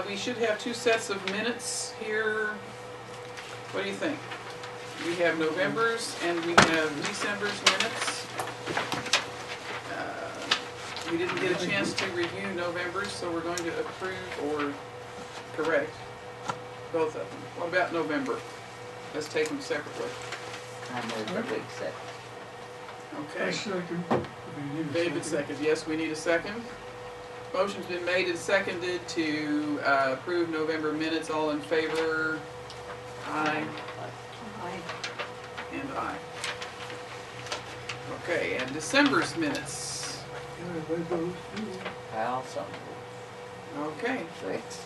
We should have 2 sets of minutes here. What do you think? We have November's and we have December's minutes. We didn't get a chance to review November's, so we're going to approve or correct both of them. What about November? Let's take them separately. I move that we accept. Okay. Second. David second. Yes, we need a second. Motion's been made and seconded to approve November minutes. All in favor? Aye. Aye. And aye. Okay, and December's minutes. Al, something. Okay. Six.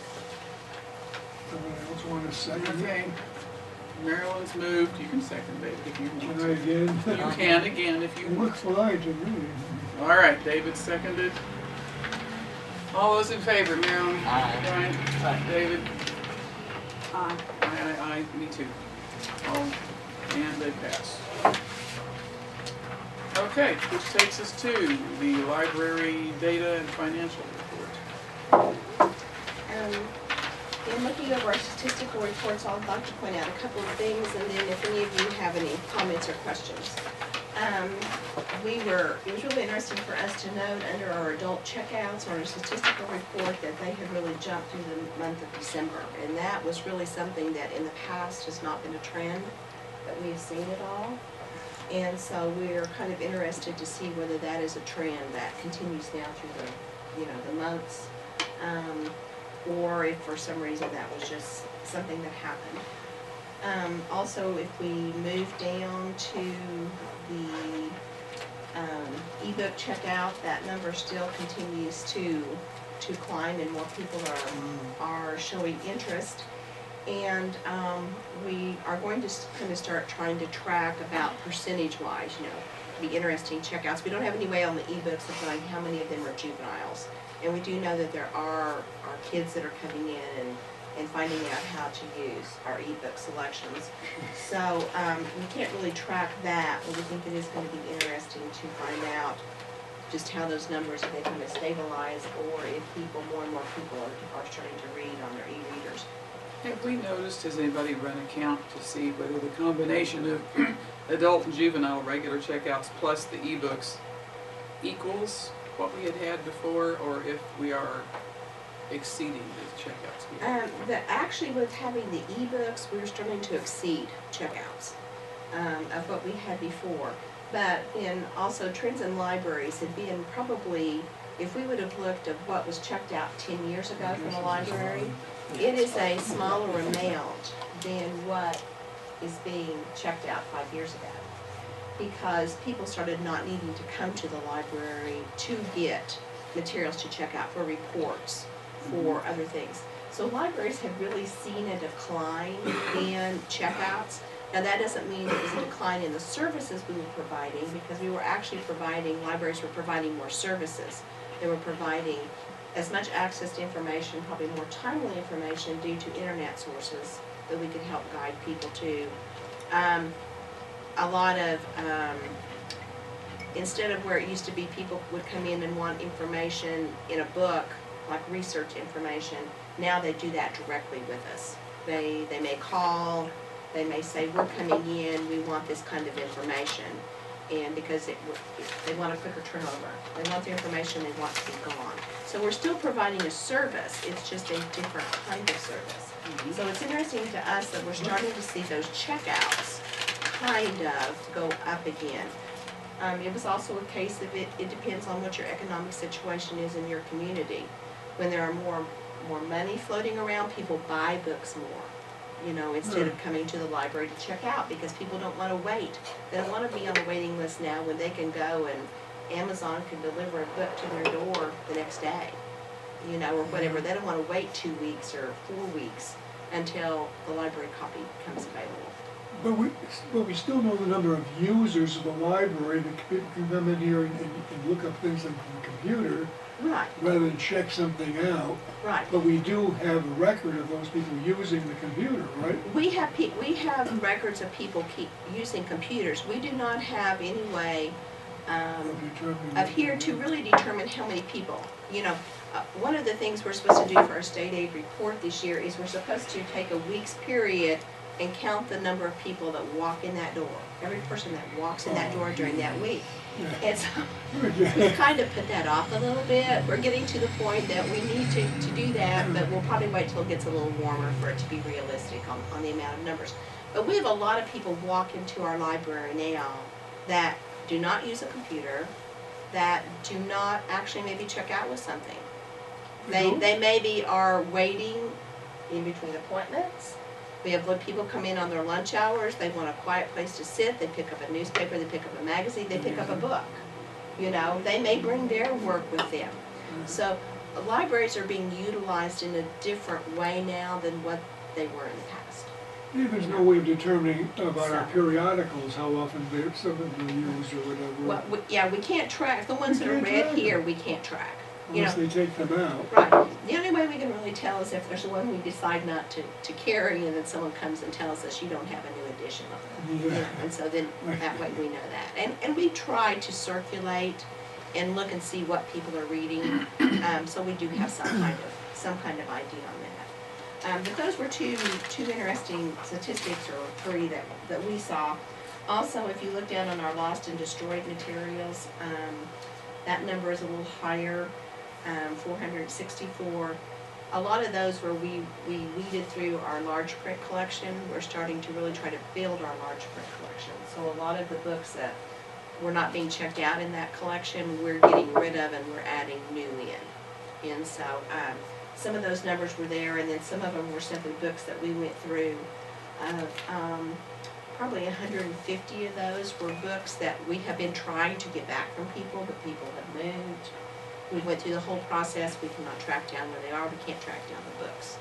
Someone else want to second it? Okay. Marilyn's moved. You can second, David, if you want Can I to. again? You can again if you It want. looks fine to me. All right, David seconded. All those in favor, Marilyn? Aye. Brian? Aye. David? Aye. Aye, me too. Oh, and they pass. Okay, which takes us to the library data and financial report. In looking over our statistical reports, I'd like to point out a couple of things, and then if any of you have any comments or questions. It was really interesting for us to note under our adult checkouts on our statistical report that they have really jumped through the month of December. And that was really something that in the past has not been a trend that we have seen at all. And so we're kind of interested to see whether that is a trend that continues now through the months, or if for some reason that was just something that happened. Also, if we move down to the ebook checkout, that number still continues to climb, and more people are showing interest. And we are going to kind of start trying to track about percentage-wise, be interesting checkouts. We don't have any way on the ebooks of knowing how many of them are juveniles. And we do know that there are kids that are coming in and finding out how to use our ebook selections. So we can't really track that, but we think it is going to be interesting to find out just how those numbers, if they kind of stabilize, or if more and more people are starting to read on their e-readers. Have we noticed, has anybody run a count to see whether the combination of adult and juvenile regular checkouts plus the ebooks equals what we had before, or if we are exceeding the checkouts? Actually, with having the ebooks, we were starting to exceed checkouts of what we had before. But in also trends in libraries had been probably, if we would have looked at what was checked out 10 years ago from a library, it is a smaller amount than what is being checked out 5 years ago, because people started not needing to come to the library to get materials to check out for reports, for other things. So libraries have really seen a decline in checkouts. Now that doesn't mean it was a decline in the services we were providing, because we were actually libraries were providing more services. They were providing as much access to information, probably more timely information due to internet sources that we could help guide people to. A lot of, instead of where it used to be people would come in and want information in a book, like research information, now they do that directly with us. They may call, they may say, we're coming in, we want this kind of information. And because they want a quicker turnover. They want the information, they want to be gone. So we're still providing a service, it's just a different kind of service. So it's interesting to us that we're starting to see those checkouts kind of go up again. It was also a case of it depends on what your economic situation is in your community. When there are more money floating around, people buy books more, instead of coming to the library to check out, because people don't want to wait. They don't want to be on the waiting list now when they can go and Amazon can deliver a book to their door the next day, or whatever. They don't want to wait 2 weeks or 4 weeks until the library copy becomes available. But we still know the number of users of the library that can come in here and look up things on the computer, Right. rather than check something out. Right. But we do have a record of those people using the computer, right? We have records of people keep using computers. We do not have any way of here to really determine how many people one of the things we're supposed to do for our state aid report this year is we're supposed to take a week's period and count the number of people that walk in that door, every person that walks in that door during that week. And so we've kind of put that off a little bit. We're getting to the point that we need to do that, but we'll probably wait till it gets a little warmer for it to be realistic on the amount of numbers. But we have a lot of people walk into our library now that do not use a computer, that do not actually maybe check out with something. They maybe are waiting in between appointments. We have people come in on their lunch hours, they want a quiet place to sit, they pick up a newspaper, they pick up a magazine, they pick up a book. They may bring their work with them. So libraries are being utilized in a different way now than what they were in the past. Yeah, there's no way of determining about our periodicals, how often some of them are used or whatever. Well, we can't track, the ones that are read here, we can't track. Unless they take them out. Right. The only way we can really tell is if there's one we decide not to carry, and then someone comes and tells us you don't have a new edition of them. And so then that way we know that. And we try to circulate and look and see what people are reading, so we do have some kind of idea on that. But those were two interesting statistics, or three that we saw. Also, if you look down on our lost and destroyed materials, that number is a little higher. 464. A lot of those where we weeded through our large print collection. We're starting to really try to build our large print collection. So a lot of the books that were not being checked out in that collection, we're getting rid of and we're adding new in. And so some of those numbers were there, and then some of them were simply books that we went through. Probably 150 of those were books that we have been trying to get back from people, but people have moved. We went through the whole process. We cannot track down where they are. We can't track down the books.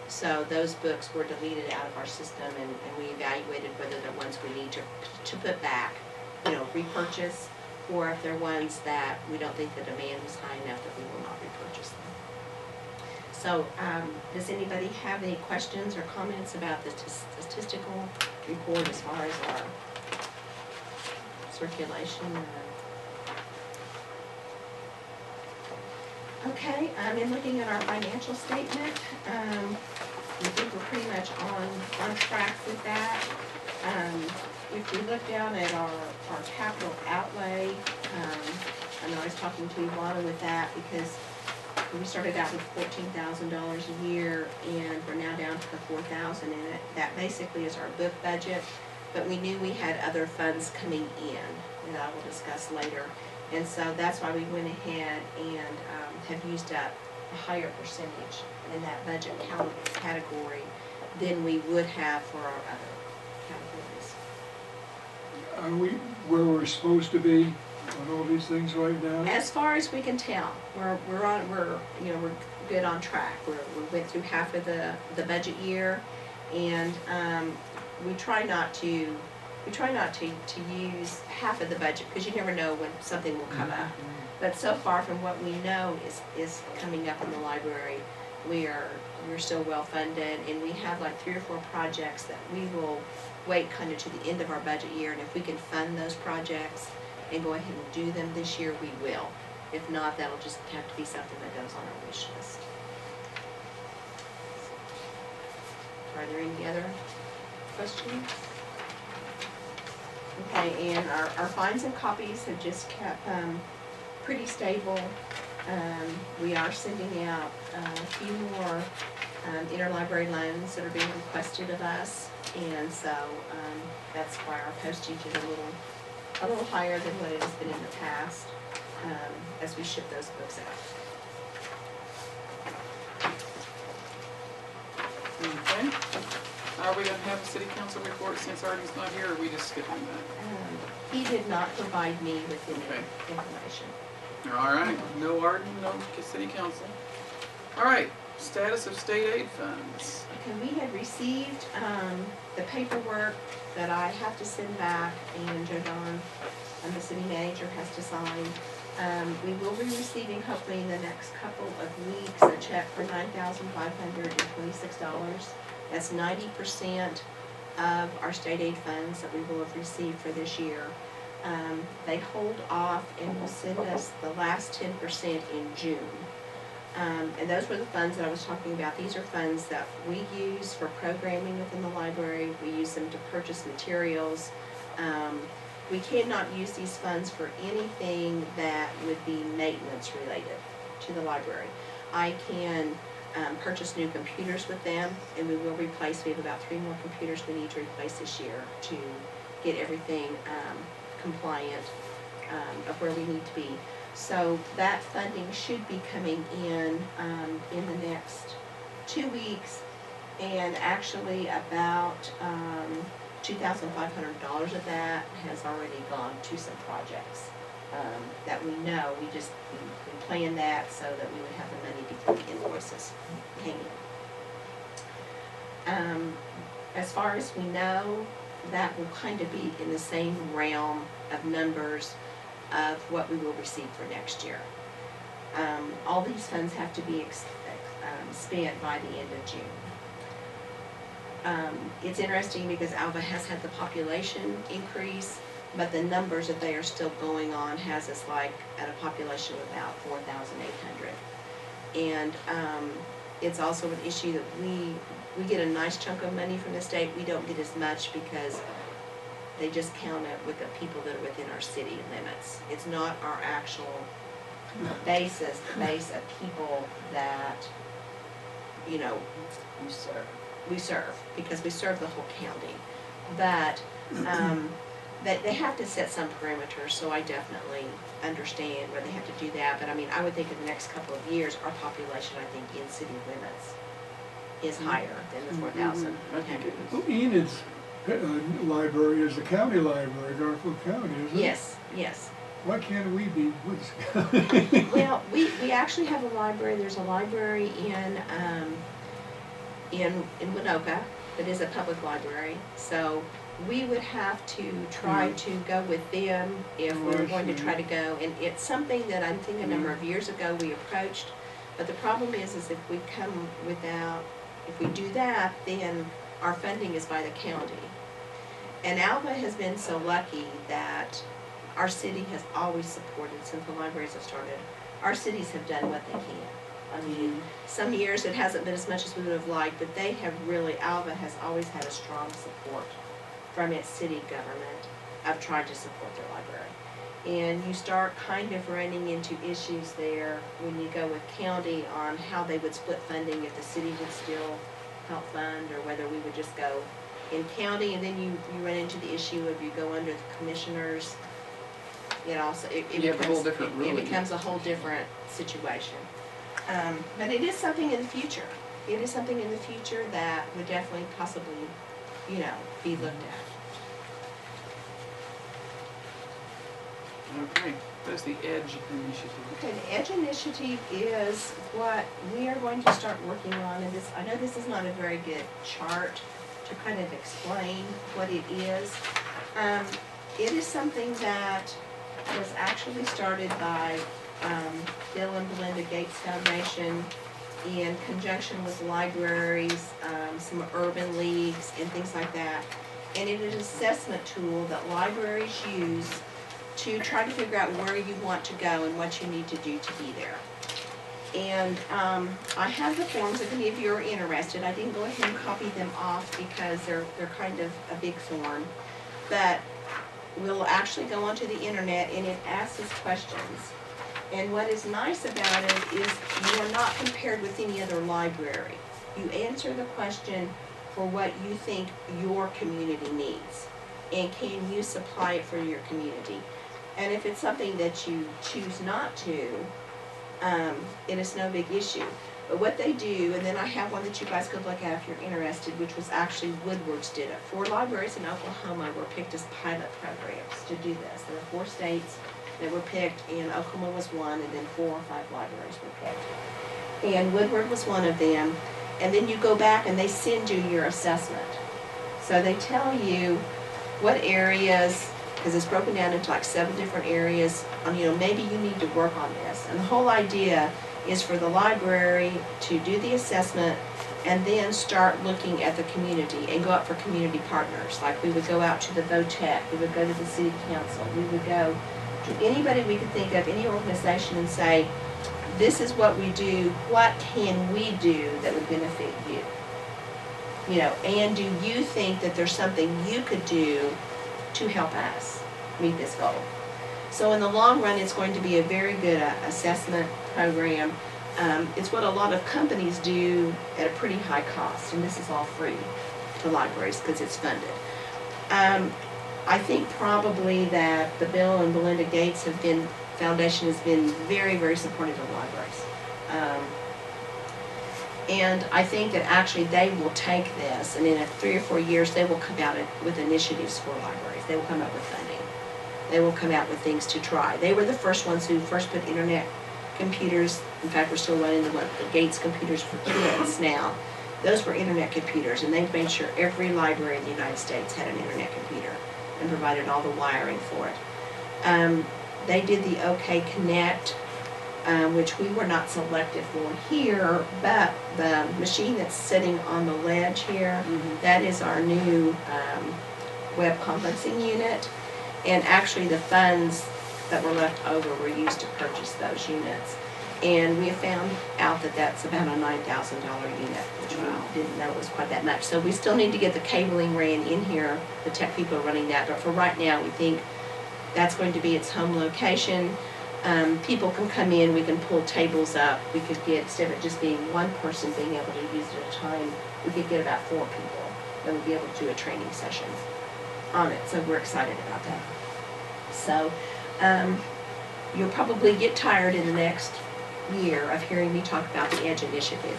So those books were deleted out of our system, and we evaluated whether they're ones we need to put back, repurchase, or if they're ones that we don't think the demand is high enough that we will not repurchase them. So does anybody have any questions or comments about the statistical report as far as our circulation? Okay, in looking at our financial statement, we think we're pretty much on track with that. If we look down at our capital outlay, I know I was talking to Ivana with that, because we started out with $14,000 a year, and we're now down to the $4,000 in it. That basically is our book budget, but we knew we had other funds coming in, that I will discuss later. And so that's why we went ahead and have used up a higher percentage in that budget category than we would have for our other categories. Are we where we're supposed to be on all these things right now? As far as we can tell, we're good on track. We went through half of the budget year, and we try not to use half of the budget, because you never know when something will come up. But so far, from what we know is coming up in the library, we're still well funded, and we have like 3 or 4 projects that we will wait kind of to the end of our budget year, and if we can fund those projects and go ahead and do them this year, we will. If not, that'll just have to be something that goes on our wish list. Are there any other questions? Okay, and our fines and copies have just kept pretty stable. We are sending out a few more interlibrary loans that are being requested of us, and so that's why our postage is a little higher than what it has been in the past as we ship those books out. Okay. Are we going to have a city council report since Artie's not here, or are we just skipping that? He did not provide me with any Okay. information. All right. No Artie, no city council. All right. Status of state aid funds. Okay, we had received the paperwork that I have to send back, and Joe Don, the city manager, has to sign. We will be receiving, hopefully in the next couple of weeks, a check for $9,526. That's 90% of our state aid funds that we will have received for this year. They hold off and will send us the last 10% in June. And those were the funds that I was talking about. These are funds that we use for programming within the library. We use them to purchase materials. We cannot use these funds for anything that would be maintenance related to the library. I can purchase new computers with them, and we will replace. We have about 3 more computers we need to replace this year to get everything compliant of where we need to be. So that funding should be coming in the next 2 weeks, and actually about $2,500 of that has already gone to some projects that we know. We planned that so that we would have the money before the invoices came in. As far as we know, that will kind of be in the same realm of numbers of what we will receive for next year. All these funds have to be spent by the end of June. It's interesting because Alva has had the population increase, but the numbers that they are still going on has us like at a population of about 4,800. And it's also an issue that we get a nice chunk of money from the state. We don't get as much because they just count it with the people that are within our city limits. It's not our actual base of people that, you know, we serve, because we serve the whole county. But they have to set some parameters, so I definitely understand where they have to do that. But I mean, I would think in the next couple of years, our population, I think, in city limits is higher than the 4,000. I think it is. Well, Enid's library is the county library, Garfield County, isn't it? Yes, yes. Why can't we be Woods County? Well, we actually have a library. There's a library in Winoka that is a public library. So we would have to try to go with them if we were going to try to go. And it's something that I think a number of years ago we approached. But the problem is if we come without, if we do that, then our funding is by the county. And Alva has been so lucky that our city has always supported, since the libraries have started, our cities have done what they can. I mean, some years it hasn't been as much as we would have liked, but they have really, Alva has always had a strong support from its city government of trying to support their library. And you start kind of running into issues there when you go with county on how they would split funding, if the city would still help fund, or whether we would just go in county. And then you run into the issue of you go under the commissioners. It also, it becomes a whole different situation. But it is something in the future. It is something in the future that would definitely possibly, you know, be looked at. Okay, that's the EDGE initiative. Okay, the EDGE initiative is what we are going to start working on. And this, I know this is not a very good chart to kind of explain what it is. It is something that was actually started by Bill and Belinda Gates Foundation in conjunction with libraries, some urban leagues, and things like that. And it is an assessment tool that libraries use to try to figure out where you want to go and what you need to do to be there. And I have the forms if any of you are interested. I didn't go ahead and copy them off because they're kind of a big form. But we'll actually go onto the internet and it asks us questions. And what is nice about it is you are not compared with any other library. You answer the question for what you think your community needs, and can you supply it for your community. And if it's something that you choose not to, it is no big issue. But what they do, and then I have one that you guys could look at if you're interested, which was actually Woodward's did it. 4 libraries in Oklahoma were picked as pilot programs to do this. There were 4 states that were picked, and Oklahoma was one, and then 4 or 5 libraries were picked. And Woodward was one of them. And then you go back and they send you your assessment. So they tell you what areas, because it's broken down into like 7 different areas, you know, maybe you need to work on this. And the whole idea is for the library to do the assessment and then start looking at the community and go out for community partners. Like we would go out to the VOTEC, we would go to the city council, we would go to anybody we could think of, any organization, and say, this is what we do, what can we do that would benefit you? You know, and do you think that there's something you could do to help us meet this goal? So in the long run, it's going to be a very good assessment program. It's what a lot of companies do at a pretty high cost, and this is all free to libraries because it's funded. I think probably that the Bill and Belinda Gates Foundation has been very, very supportive of libraries. And I think that actually they will take this, and in 3 or 4 years they will come out with initiatives for libraries. They will come up with funding. They will come out with things to try. They were the first ones who first put internet computers. In fact, we're still running the Gates computers for kids now. Those were internet computers, and they've made sure every library in the United States had an internet computer and provided all the wiring for it. They did the OK Connect, which we were not selected for here, but the machine that's sitting on the ledge here, that is our new web conferencing unit. And actually the funds that were left over were used to purchase those units. And we have found out that that's about a $9,000 unit, which we didn't know was quite that much. So we still need to get the cabling ran in here. The tech people are running that, but for right now we think that's going to be its home location. People can come in, we can pull tables up. We could get, instead of it just being one person being able to use it at a time, we could get about 4 people that would be able to do a training session on it. So we're excited about that. So you'll probably get tired in the next year of hearing me talk about the EDGE initiative,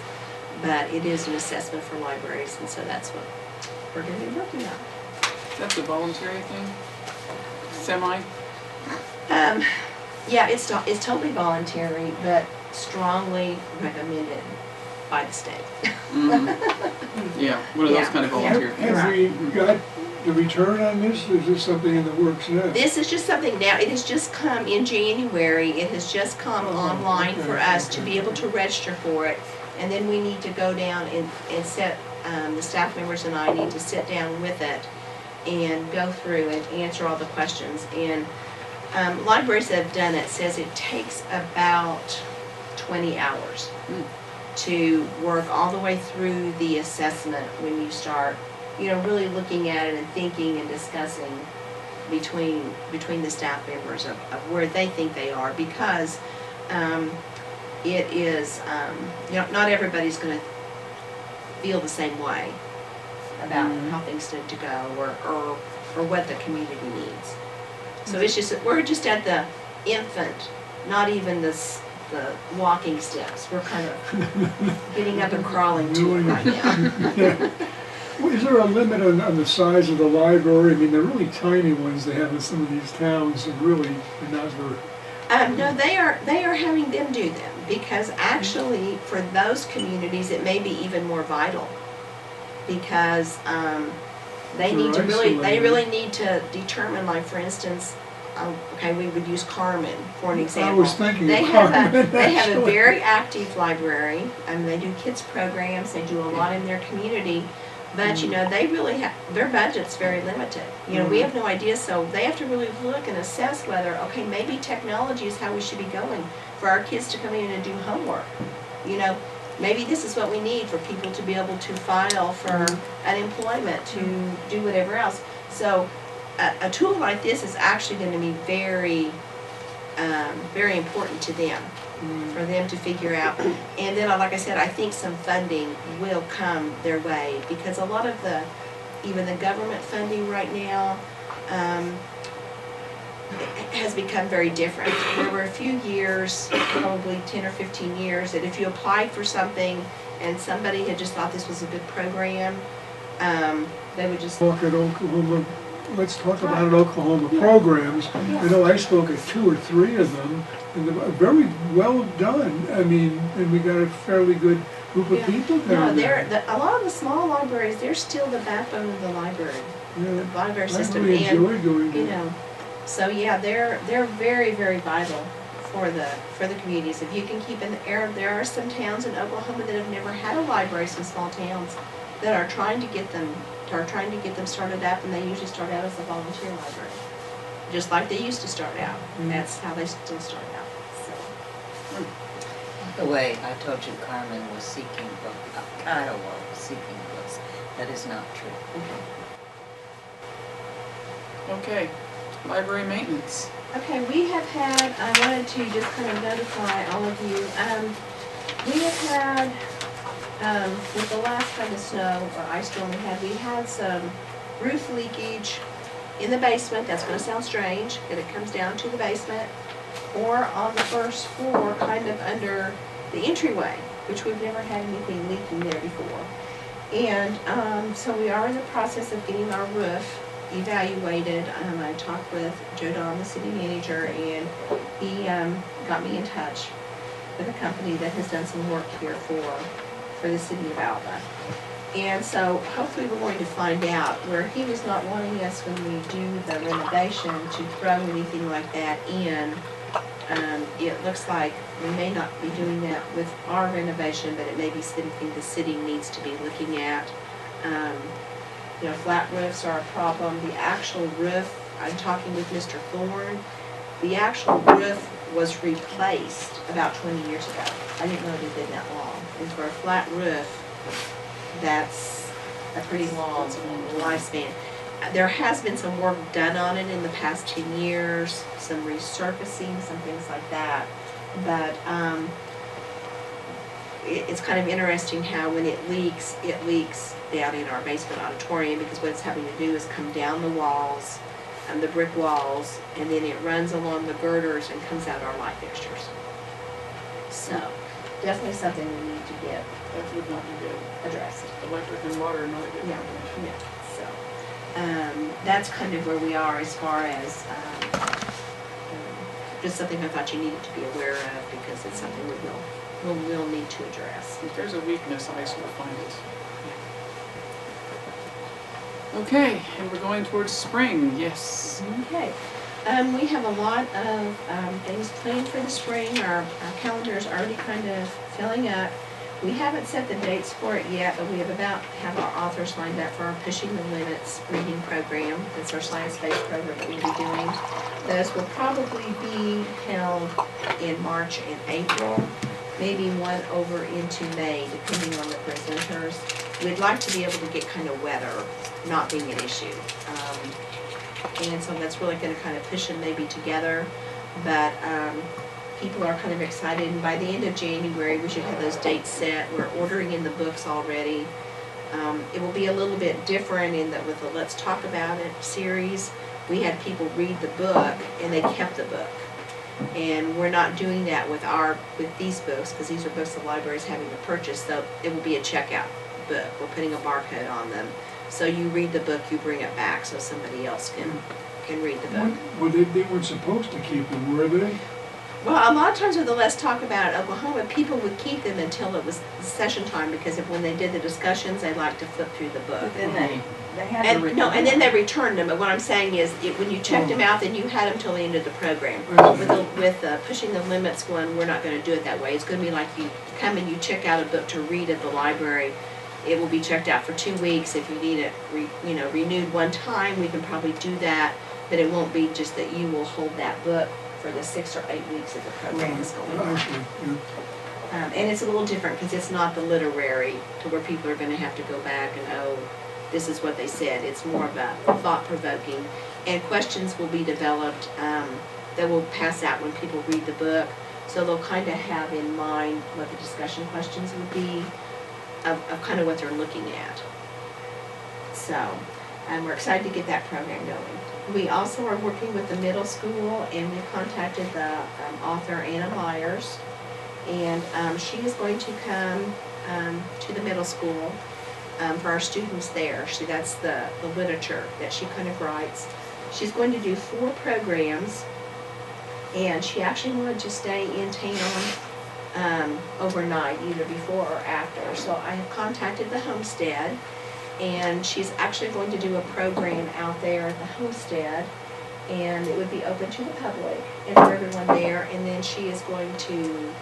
but it is an assessment for libraries, and so that's what we're going to be working on. That's a voluntary thing? Semi? Yeah, it's totally voluntary, but strongly recommended by the state. Yeah, one of those kind of volunteer things. Have we got the return on this? Is this something in the works now? This is just something now. It has just come in January. It has just come online for us to be able to register for it. And then we need to go down and set, the staff members and I need to sit down with it and go through and answer all the questions. And libraries that have done it says it takes about 20 hours to work all the way through the assessment when you start, you know, really looking at it and thinking and discussing between the staff members of where they think they are, because it is, you know, not everybody's going to feel the same way about how things need to go or what the community needs. So it's just, we're just at the infant, not even the walking steps. We're kind of getting up and crawling to it right now. Well, is there a limit on the size of the library? I mean, the really tiny ones they have in some of these towns are really not very... No, they are having them do them, because actually for those communities it may be even more vital, because they need to really need to determine, like for instance, okay, we would use Carmen for an example. I was thinking of Carmen. They have a very active library. I mean, they do kids programs. They do a lot in their community. But, you know, they really have, their budget's very limited. You know, we have no idea, so they have to really look and assess whether, okay, maybe technology is how we should be going for our kids to come in and do homework. You know, maybe this is what we need for people to be able to file for unemployment, to do whatever else. So a tool like this is actually going to be very, very important to them, for them to figure out. And then, like I said, I think some funding will come their way, because a lot of even the government funding right now has become very different. There were a few years, probably 10 or 15 years, that if you applied for something and somebody had just thought this was a good program, they would just... Talk at Oklahoma. Let's talk about Oklahoma programs. I know I spoke at 2 or 3 of them, and they're very well done. I mean, and we got a fairly good group of people down there. A lot of the small libraries, they're still the backbone of the library, the library system. I really enjoy doing that. You know, so yeah, they're very, very vital for the communities. If you can keep in the air, there are some towns in Oklahoma that have never had a library, some small towns that are trying to get them started up, and they usually start out as a volunteer library, just like they used to start out. And that's how they still start out. So, The way I told you Carmen was seeking books, Kiowa was seeking books, that is not true. Okay, library maintenance. Okay, we have had, I wanted to just kind of notify all of you, we have had, with the last kind of snow or ice storm we had some roof leakage in the basement. That's gonna sound strange, but it comes down to the basement, or on the first floor, kind of under the entryway, which we've never had anything leaking there before. And, so we are in the process of getting our roof evaluated. I talked with Joe Don, the city manager, and he got me in touch with a company that has done some work here for the city of Alva. And so hopefully we're going to find out where he was not wanting us when we do the renovation to throw anything like that in. It looks like we may not be doing that with our renovation, but it may be something the city needs to be looking at. You know, flat roofs are a problem. The actual roof, I'm talking with Mr. Thorne, the actual roof was replaced about 20 years ago. I didn't know it had been that long. And for a flat roof, that's a pretty long lifespan. There has been some work done on it in the past 10 years, some resurfacing, some things like that. But it's kind of interesting how when it leaks down in our basement auditorium, because what it's having to do is come down the walls, the brick walls, and then it runs along the girders and comes out our light fixtures. So definitely something we need to get That would not be good. addressed. Electric and water are not a good Yeah, combination. yeah, so, that's kind of where we are as far as, just something I thought you needed to be aware of, because it's something we'll need to address. If there's a weakness, ICE will find it. Okay, and we're going towards spring, yes. Okay, we have a lot of, things planned for the spring. Our calendar is already kind of filling up. We haven't set the dates for it yet, but we have our authors lined up for our Pushing the Limits reading program. That's our science-based program that we'll be doing. Those will probably be held in March and April, maybe one over into May, depending on the presenters. We'd like to be able to get kind of weather not being an issue. And so that's really gonna kind of push them maybe together, but, people are kind of excited, and by the end of January, we should have those dates set. We're ordering in the books already. It will be a little bit different in that with the Let's Talk About It series, we had people read the book and they kept the book. And we're not doing that with these books, because these are books the library's having to purchase, so it will be a checkout book. We're putting a barcode on them. So you read the book, you bring it back so somebody else can read the book. Well, they weren't supposed to keep them, were they? Well, a lot of times with the Let's Talk About It Oklahoma, people would keep them until it was session time, because when they did the discussions, they liked to flip through the book. But then they had to And return. no, and then they returned them. But what I'm saying is, when you checked them out, then you had them till the end of the program. With Pushing the Limits one, we're not going to do it that way. It's going to be like you come and you check out a book to read at the library. It will be checked out for 2 weeks. If you need it, renewed one time, we can probably do that. But it won't be just that you will hold that book for the 6 or 8 weeks that the program is going on. And it's a little different because it's not the literary to where people are going to have to go back and, oh, this is what they said. It's more of a thought-provoking. And questions will be developed that will pass out when people read the book. So they'll kind of have in mind what the discussion questions would be of kind of what they're looking at. So, we're excited to get that program going. We also are working with the middle school, and we contacted the author Anna Myers, and she is going to come to the middle school for our students there. That's the literature that she kind of writes. She's going to do 4 programs, and she actually wanted to stay in town overnight, either before or after. So I have contacted the homestead, and she's actually going to do a program out there at the homestead, and it would be open to the public and for everyone there. And then she is going to,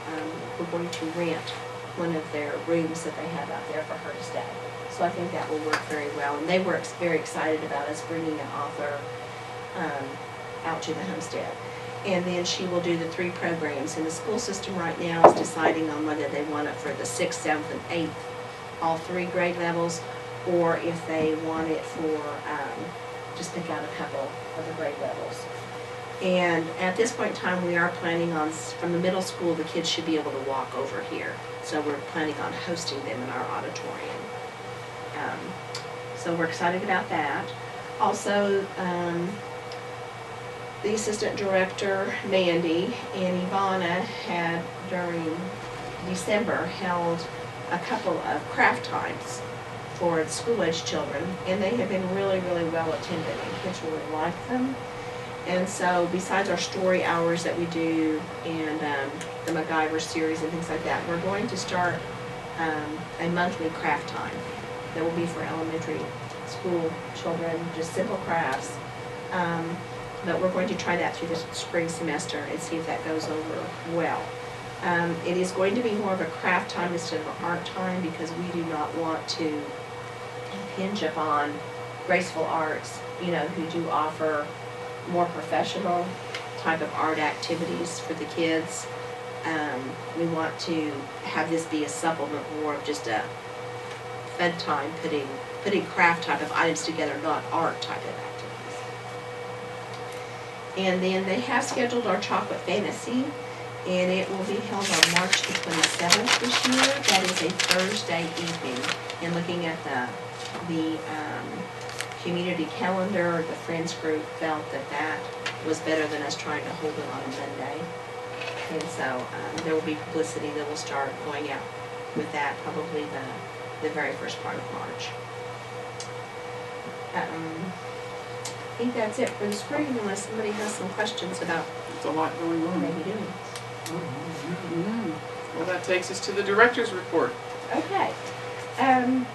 we're going to rent one of their rooms that they have out there for her to stay. So I think that will work very well. And they were very excited about us bringing an author out to the homestead. and then she will do the 3 programs. And the school system right now is deciding on whether they want it for the 6th, 7th, and 8th, all 3 grade levels, or if they want it for, just pick out a couple of the grade levels. And at this point in time, we are planning on, from the middle school, the kids should be able to walk over here. So we're planning on hosting them in our auditorium. So we're excited about that. Also, the assistant director, Mandy, and Ivana had, during December, held a couple of craft times for school-age children, and they have been really, really well attended, and kids really like them. And so, besides our story hours that we do, and the MacGyver series and things like that, we're going to start a monthly craft time that will be for elementary school children, just simple crafts. But we're going to try that through the spring semester and see if that goes over well. It is going to be more of a craft time instead of an art time, because we do not want to hinge upon Graceful Arts, you know, who do offer more professional type of art activities for the kids. We want to have this be a supplement, more of just a fun time, putting craft type of items together, not art type of activities. And then they have scheduled our Chocolate Fantasy, and it will be held on March the 27th this year. That is a Thursday evening. And looking at the community calendar, the Friends group felt that that was better than us trying to hold it on a Monday. And so there will be publicity that will start going out with that probably the very first part of March. I think that's it for the spring, unless somebody has some questions about There's a lot going what on. they may be doing. Well, that takes us to the director's report. Okay.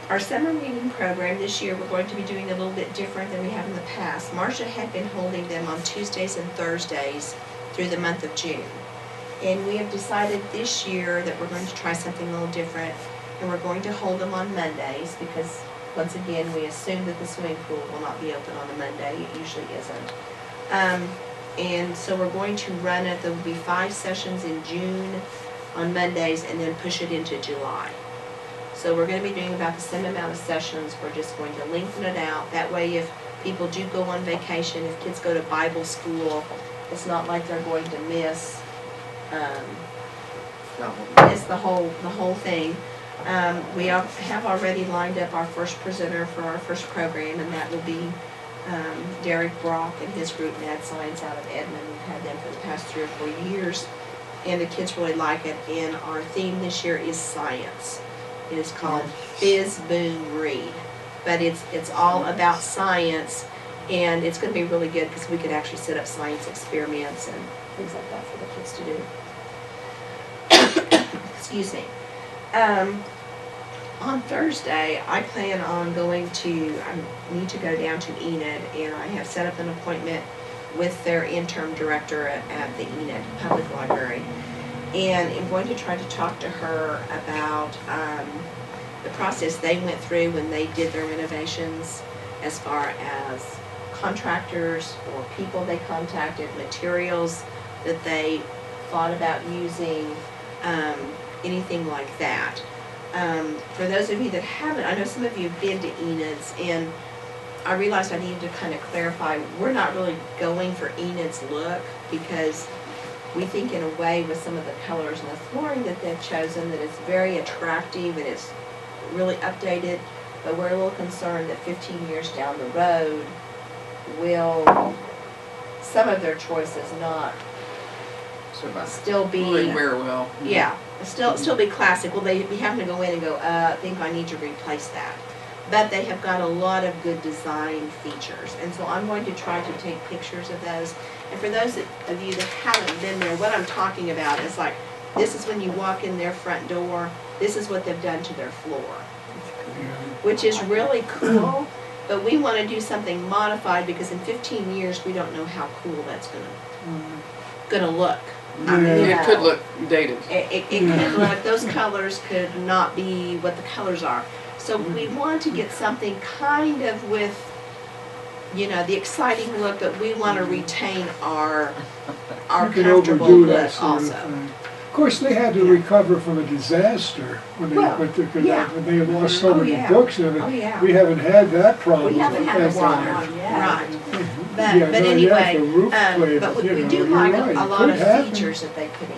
Our summer reading program this year, we're going to be doing a little bit different than we have in the past. Marcia had been holding them on Tuesdays and Thursdays through the month of June. And we have decided this year that we're going to try something a little different, and we're going to hold them on Mondays, because once again, we assume that the swimming pool will not be open on a Monday. It usually isn't. And so we're going to run it. There will be 5 sessions in June on Mondays, and then push it into July. So we're going to be doing about the same amount of sessions. We're just going to lengthen it out. That way, if people do go on vacation, if kids go to Bible school, it's not like they're going to miss the whole thing. We have already lined up our first presenter for our first program, and that will be Derek Brock and his group Mad Science out of Edmond. We've had them for the past 3 or 4 years, and the kids really like it. And our theme this year is science. It is called Fizz Boom Read, but it's all about science, and it's going to be really good because we could actually set up science experiments and things like that for the kids to do. Excuse me. On Thursday, I plan on going to, I need to go down to Enid, and I have set up an appointment with their interim director at the Enid Public Library. And I'm going to try to talk to her about the process they went through when they did their renovations, as far as contractors or people they contacted, materials that they thought about using, anything like that. For those of you that haven't, I know some of you have been to Enid's, and I realized I needed to kind of clarify, we're not really going for Enid's look, because we think in a way with some of the colors and the flooring that they've chosen that it's very attractive and it's really updated, but we're a little concerned that 15 years down the road will some of their choices not still be Will they wear well? yeah, still be classic. Well, they be having to go in and go, I think I need to replace that. But they have got a lot of good design features, and so I'm going to try to take pictures of those. And for those of you that haven't been there, what I'm talking about is like, this is when you walk in their front door, this is what they've done to their floor, which is really cool, but we want to do something modified, because in 15 years, we don't know how cool that's gonna look. I mean, It could look dated. It could look, those colors could not be what the colors are. So we want to get something kind of with you know, the exciting look, but we want to retain our You can comfortable overdo that look sort of also. thing. Of course, they had to Yeah. recover from a disaster when they Well, put the, yeah. when they lost so Oh, many yeah. books in it. Oh, yeah. We haven't had that problem. We haven't had a at that while, time. right. Yeah, But no, yeah, anyway, if the roof played, but you we know, do you're like right, a it lot could of happen. features that they put in.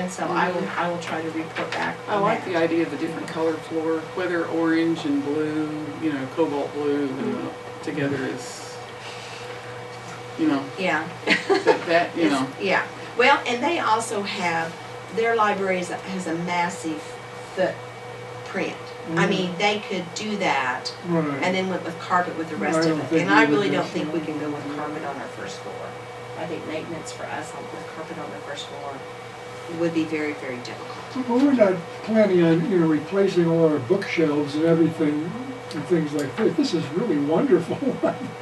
And so I will try to report back I on like that. the idea of the different colored floor, whether orange and blue, you know, cobalt blue, and together is, you know, Yeah. that, you know. Yeah. Well, and they also have, their library has a massive footprint. I mean, they could do that Right. and then went with carpet with the I rest don't of it. think And we I would really don't necessarily think we can go with do carpet that. on our first floor. I think maintenance for us with carpet on the first floor would be very, very difficult. Well, we're not planning on, you know, replacing all our bookshelves and everything and things like this. This is really wonderful.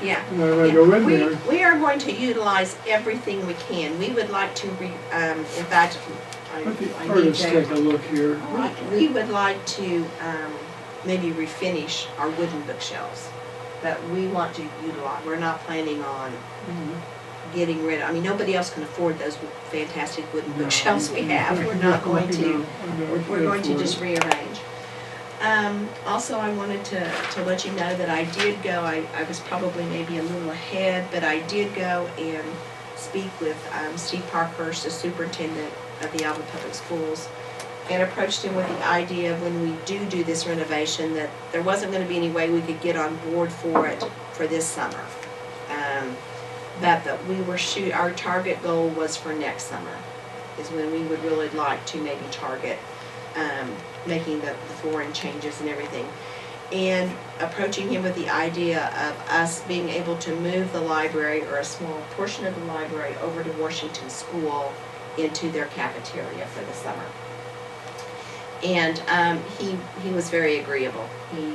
Yeah. When I go in there. We are going to utilize everything we can. We would like to, in fact, Let the I need artists to. take a look here. We would like to maybe refinish our wooden bookshelves, but we want to utilize, we're not planning on getting rid of, I mean, nobody else can afford those fantastic wooden bookshelves we have. We're not going to, we're going to just rearrange. Also, I wanted to let you know that I did go, I was probably maybe a little ahead, but I did go and speak with Steve Parkhurst, the superintendent of the Alva Public Schools, and approached him with the idea of when we do this renovation that there wasn't going to be any way we could get on board for it for this summer. But that we were our target goal was for next summer, is when we would really like to maybe target making the flooring changes and everything. And approaching him with the idea of us being able to move the library or a small portion of the library over to Washington School into their cafeteria for the summer. And he was very agreeable. He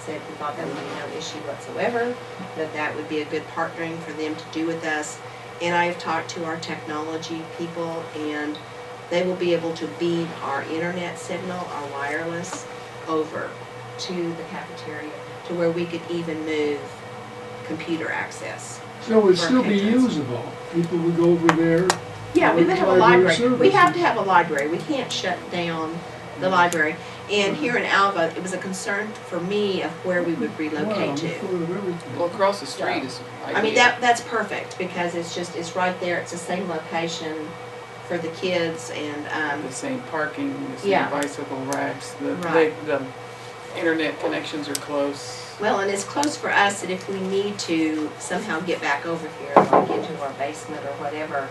said he thought that would be no issue whatsoever, that would be a good partnering for them to do with us. And I have talked to our technology people, and they will be able to beam our internet signal, our wireless, over to the cafeteria to where we could even move computer access. So it would for still be patrons. usable. People would go over there. Yeah, we would have a Library library. We have to services. have a library. We can't shut down the library. And here in Alva, it was a concern for me of where we would relocate Wow, to. full of everything. Well, across the street is ideal. I mean, that's perfect because it's right there. It's the same location for the kids and, The same parking, the same Yeah. bicycle racks, Right. the internet connections are close. well, and it's close for us that if we need to somehow get back over here, like into our basement or whatever,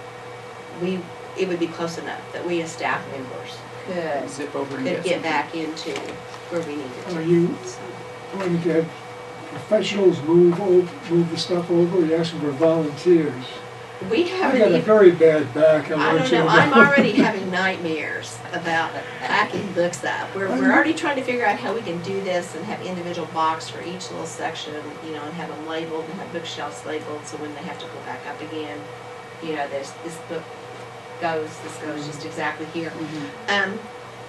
it would be close enough that we as staff members Zip over and could get get something. back into where we needed to. Are you going to have professionals move the stuff over, or are you asking for volunteers? We I haven't got a even, very bad back, I want don't you to know, I'm know. already having nightmares about packing books up. We're already trying to figure out how we can do this and have individual box for each little section, you know, and have them labeled and have bookshelves labeled, so when they have to go back up again, you know, this book this goes just exactly here.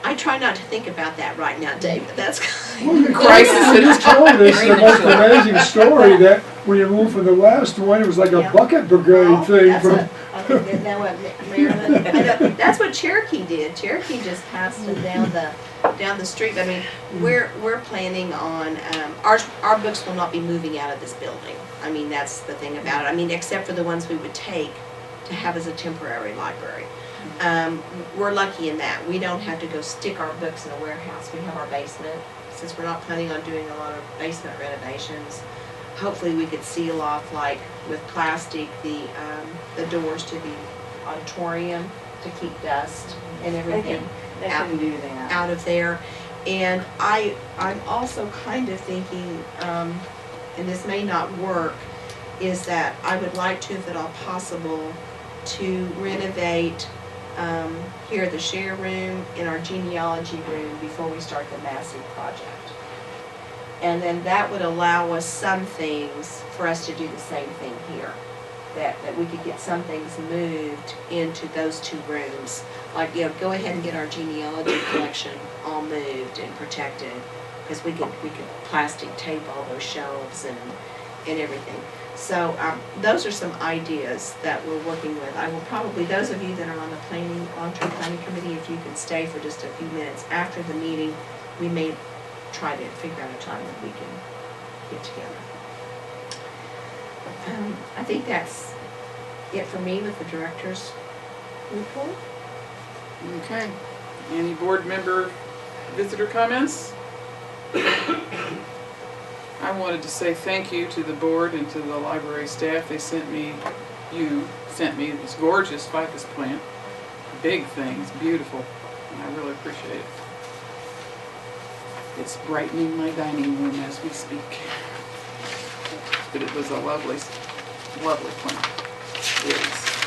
I try not to think about that right now, David, that's Well, you Crisis you just told us the most Premature. amazing story that when you moved from the last one, it was like a Yeah. bucket brigade Oh, thing that's from. what, okay, now what, Maryland, I know, that's what Cherokee did. Cherokee just passed it down the street. I mean, we're planning on, our books will not be moving out of this building. I mean, that's the thing about it. I mean, except for the ones we would take to have as a temporary library. We're lucky in that. We don't have to go stick our books in a warehouse. We have our basement. Since we're not planning on doing a lot of basement renovations, hopefully we could seal off, like with plastic, the doors to the auditorium to keep dust and everything They can do that. out of there. And I'm also kind of thinking, and this may not work, is that I would like to, if at all possible, to renovate here the share room and our genealogy room before we start the massive project. And then that would allow us some things for us to do the same thing here. That we could get some things moved into those two rooms. Like, you know, go ahead and get our genealogy collection all moved and protected, because we could plastic tape all those shelves and everything. So those are some ideas that we're working with. I will probably, those of you that are on the long-term planning committee, if you could stay for just a few minutes after the meeting, we may try to figure out a time that we can get together. I think that's it for me with the director's report. Okay. Any board member visitor comments? I wanted to say thank you to the board and to the library staff. They sent me this gorgeous ficus plant. Big thing, it's beautiful, and I really appreciate it. It's brightening my dining room as we speak. But it was a lovely, lovely plant. It is.